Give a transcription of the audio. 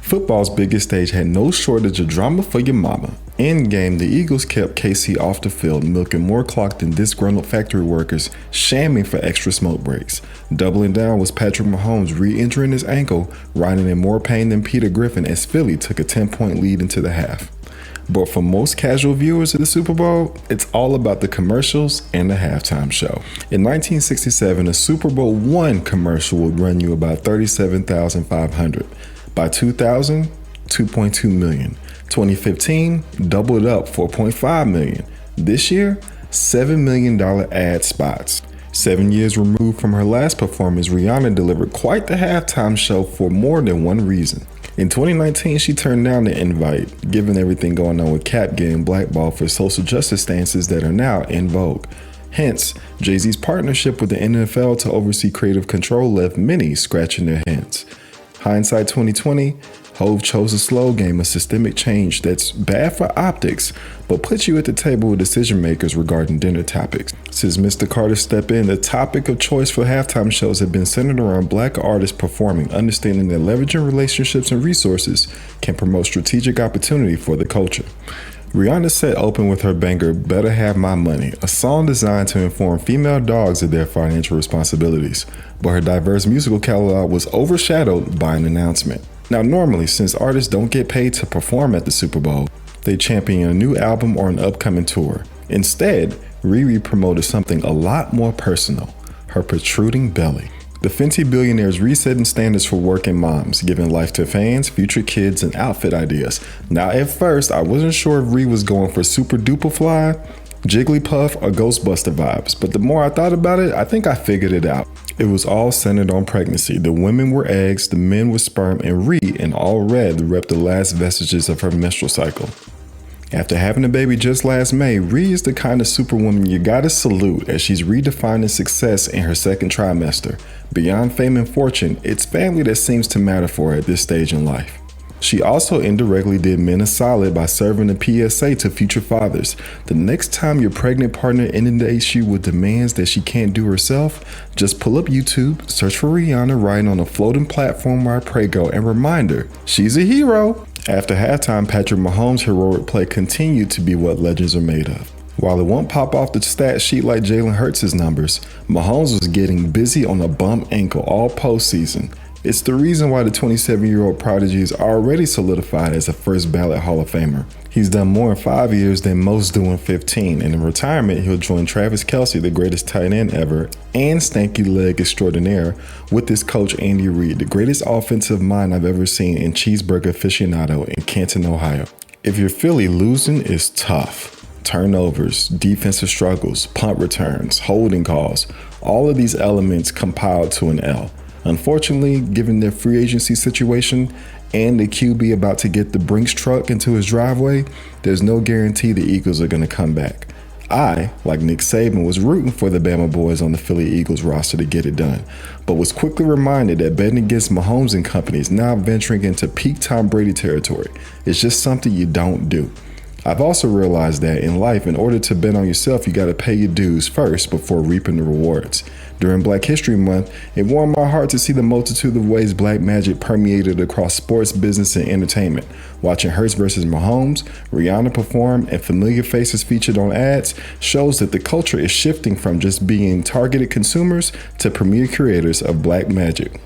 Football's biggest stage had no shortage of drama for your mama. In game, the Eagles kept KC off the field, milking more clock than disgruntled factory workers, shamming for extra smoke breaks. Doubling down was Patrick Mahomes re-injuring his ankle, riding in more pain than Peter Griffin as Philly took a 10-point lead into the half. But for most casual viewers of the Super Bowl, it's all about the commercials and the halftime show. In 1967, a Super Bowl I commercial would run you about $37,500. By 2000, $2.2 million. 2015, doubled up, $4.5 million. This year, $7 million ad spots. 7 years removed from her last performance, Rihanna delivered quite the halftime show for more than one reason. In 2019, she turned down the invite, given everything going on with Cap getting blackballed for social justice stances that are now in vogue. Hence, Jay-Z's partnership with the NFL to oversee creative control left many scratching their heads. Hindsight 2020, Hov chose a slow game of systemic change that's bad for optics, but puts you at the table with decision makers regarding dinner topics. Since Mr. Carter stepped in, the topic of choice for halftime shows have been centered around Black artists performing, understanding that leveraging relationships and resources can promote strategic opportunity for the culture. Rihanna's set opened with her banger Better Have My Money, a song designed to inform female dogs of their financial responsibilities, but her diverse musical catalog was overshadowed by an announcement. Now normally, since artists don't get paid to perform at the Super Bowl, they champion a new album or an upcoming tour. Instead, Riri promoted something a lot more personal, her protruding belly. The Fenty billionaire is resetting standards for working moms, giving life to fans, future kids, and outfit ideas. Now at first, I wasn't sure if Riri was going for super duper fly, Jigglypuff, or Ghostbuster vibes, but the more I thought about it, I think I figured it out. It was all centered on pregnancy. The women were eggs, the men were sperm, and Riri, in all red, repped the last vestiges of her menstrual cycle. After having a baby just last May, Riri is the kind of superwoman you gotta salute as she's redefining success in her second trimester. Beyond fame and fortune, it's family that seems to matter for her at this stage in life. She also indirectly did men a solid by serving a PSA to future fathers. The next time your pregnant partner inundates you with demands that she can't do herself, just pull up YouTube, search for Rihanna riding on a floating platform where I pray go, and remind her, she's a hero. After halftime, Patrick Mahomes' heroic play continued to be what legends are made of. While it won't pop off the stat sheet like Jalen Hurts' numbers, Mahomes was getting busy on a bum ankle all postseason. It's the reason why the 27-year-old prodigy is already solidified as a first ballot Hall of Famer. He's done more in 5 years than most do in 15, and in retirement, he'll join Travis Kelce, the greatest tight end ever, and stanky leg extraordinaire, with his coach Andy Reid, the greatest offensive mind I've ever seen in cheeseburger aficionado in Canton, Ohio. If you're Philly, losing is tough. Turnovers, defensive struggles, punt returns, holding calls, all of these elements compiled to an L. Unfortunately, given their free agency situation and the QB about to get the Brinks truck into his driveway, there's no guarantee the Eagles are going to come back. I, like Nick Saban, was rooting for the Bama boys on the Philly Eagles roster to get it done, but was quickly reminded that betting against Mahomes and company is now venturing into peak Tom Brady territory. It's just something you don't do. I've also realized that in life, in order to bet on yourself, you got to pay your dues first before reaping the rewards. During Black History Month, it warmed my heart to see the multitude of ways black magic permeated across sports, business, and entertainment. Watching Hurts versus Mahomes, Rihanna perform, and familiar faces featured on ads shows that the culture is shifting from just being targeted consumers to premier creators of black magic.